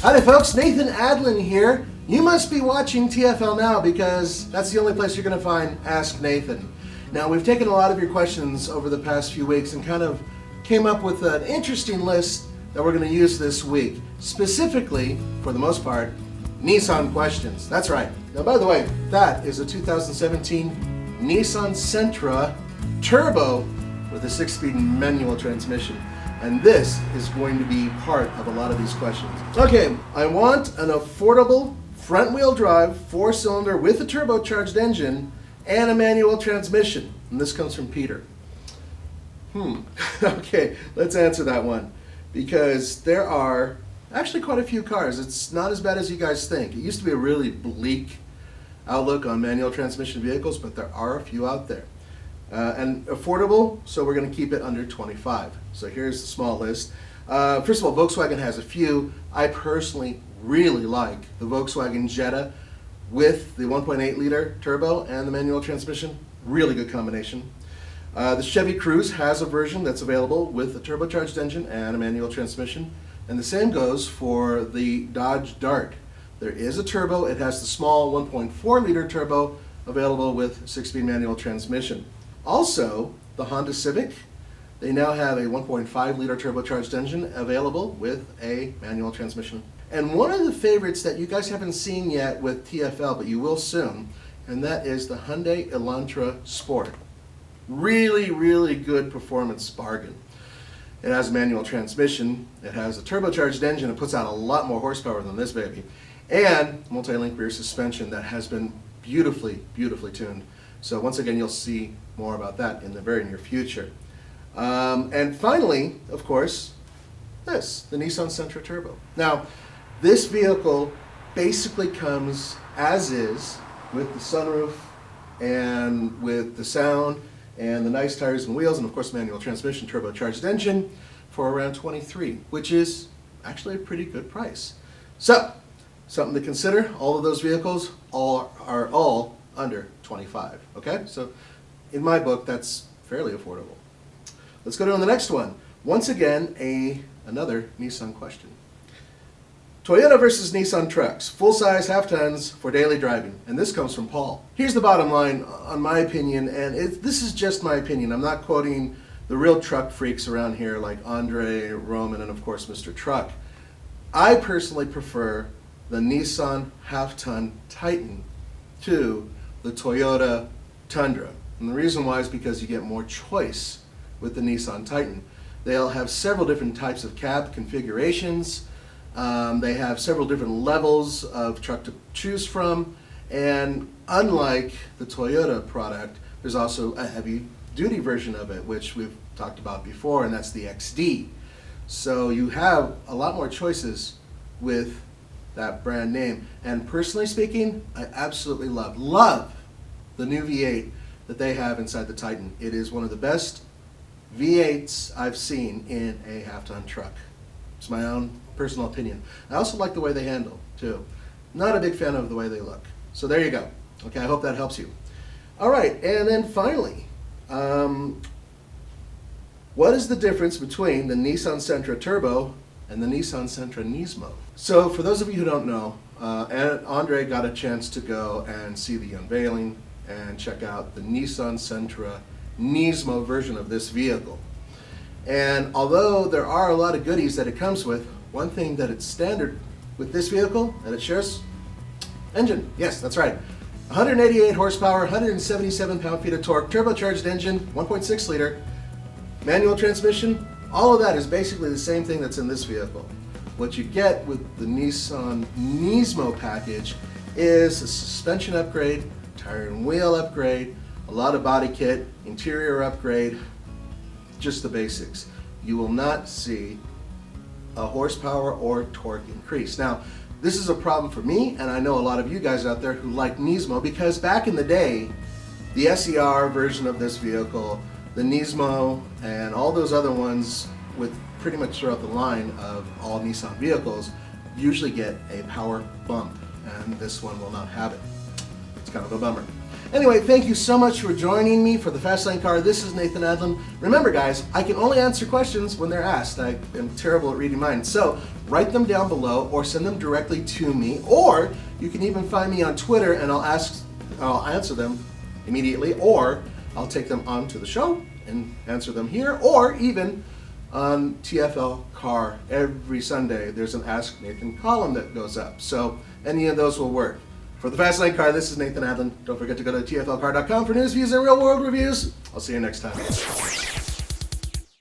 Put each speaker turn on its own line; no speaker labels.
Howdy folks, Nathan Adlin here. You must be watching TFL now because that's the only place you're going to find Ask Nathan. Now we've taken a lot of your questions over the past few weeks and kind of came up with an interesting list that we're going to use this week. Specifically, for the most part, Nissan questions. That's right. Now by the way, that is a 2017 Nissan Sentra Turbo with a 6-speed manual transmission. And this is going to be part of a lot of these questions. Okay, I want an affordable front-wheel drive 4-cylinder with a turbocharged engine and a manual transmission. And this comes from Peter. Okay, let's answer that one. Because there are actually quite a few cars. It's not as bad as you guys think. It used to be a really bleak outlook on manual transmission vehicles, but there are a few out there. And affordable, so we're going to keep it under 25. So here's the small list. First of all, Volkswagen has a few. I personally really like the Volkswagen Jetta with the 1.8 liter turbo and the manual transmission. Really good combination. The Chevy Cruze has a version that's available with a turbocharged engine and a manual transmission. And the same goes for the Dodge Dart. There is a turbo. It has the small 1.4 liter turbo available with 6-speed manual transmission. Also, the Honda Civic, they now have a 1.5 liter turbocharged engine available with a manual transmission. And one of the favorites that you guys haven't seen yet with TFL, but you will soon, and that is the Hyundai Elantra Sport. Really, really good performance bargain. It has a manual transmission, it has a turbocharged engine, it puts out a lot more horsepower than this baby, and multi-link rear suspension that has been beautifully, beautifully tuned. So once again, you'll see more about that in the very near future. And finally, of course, the Nissan Sentra Turbo. Now, this vehicle basically comes as is with the sunroof and with the sound and the nice tires and wheels and of course manual transmission, turbocharged engine for around $23, which is actually a pretty good price. So, something to consider, all of those vehicles are all under 25, okay? So in my book, that's fairly affordable. Let's go to the next one. Once again, another Nissan question. Toyota versus Nissan trucks, full-size half-tons for daily driving. And this comes from Paul. Here's the bottom line on my opinion, and this is just my opinion. I'm not quoting the real truck freaks around here like Andre, Roman, and of course Mr. Truck. I personally prefer the Nissan half-ton Titan to the Toyota Tundra. And the reason why is because you get more choice with the Nissan Titan. They'll have several different types of cab configurations. They have several different levels of truck to choose from. And unlike the Toyota product, there's also a heavy duty version of it, which we've talked about before, and that's the XD. So you have a lot more choices with that brand name. And personally speaking, I absolutely love the new V8 that they have inside the Titan. It is one of the best V8s I've seen in a half-ton truck. It's my own personal opinion. I also like the way they handle too. Not a big fan of the way they look. So there you go. Okay, I hope that helps you. All right, and then finally, what is the difference between the Nissan Sentra Turbo and the Nissan Sentra Nismo? So for those of you who don't know, Andre got a chance to go and see the unveiling and check out the Nissan Sentra Nismo version of this vehicle. And although there are a lot of goodies that it comes with, one thing that it's standard with this vehicle that it shares, engine. Yes, that's right. 188 horsepower, 177 pound-feet of torque, turbocharged engine, 1.6 liter, manual transmission. All of that is basically the same thing that's in this vehicle. What you get with the Nissan Nismo package is a suspension upgrade, tire and wheel upgrade, a lot of body kit, interior upgrade, just the basics. You will not see a horsepower or torque increase. Now, this is a problem for me, and I know a lot of you guys out there who like Nismo, because back in the day, the SER version of this vehicle, the Nismo, and all those other ones with pretty much throughout the line of all Nissan vehicles usually get a power bump, and this one will not have it. It's kind of a bummer. Anyway, thank you so much for joining me for the Fast Lane Car. This is Nathan Adlin. Remember guys, I can only answer questions when they're asked. I am terrible at reading minds. So write them down below or send them directly to me, or you can even find me on Twitter and I'll answer them immediately, or I'll take them onto the show and answer them here, or even on TFL Car every Sunday. There's an Ask Nathan column that goes up. So any of those will work. For the Fast Lane Car, this is Nathan Adlin. Don't forget to go to tflcar.com for news, views, and real world reviews. I'll see you next time.